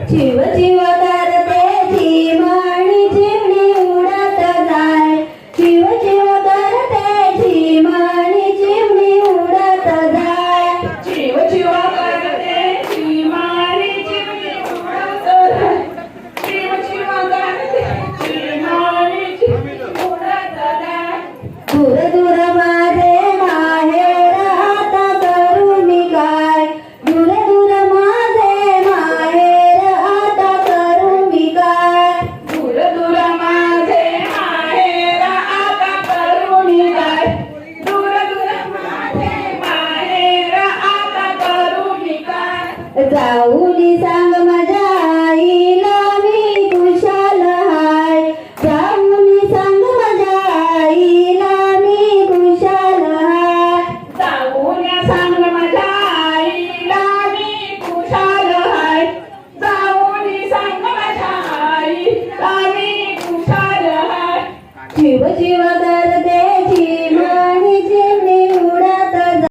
जीव जीव करते झिमणी चिमणी उडत जाय जीव जीव करते झिमणी चिमणी उडत जाय जीव जीव करते झिमणी चिमणी उडत जाय जीव जीव करते झिमणी चिमणी उडत जाय दूर दूर माझे माहेर आता करू मी काय दूर दूर माझे माहेर आता करू मी काय दूर दूर माझे माहेर आता करून काय दूर दूर माझे माहेर आता करून काय जाऊनी सांग माझ्या आईला मी खुशाल हाय जाऊनी सांग माझ्या आईला मी खुशाल हाय जाऊन सांग माझ्या आईला मी खुशाल हाय जाऊन सांग माझ्या आईला मी खुशाल हाय जीव जीव करते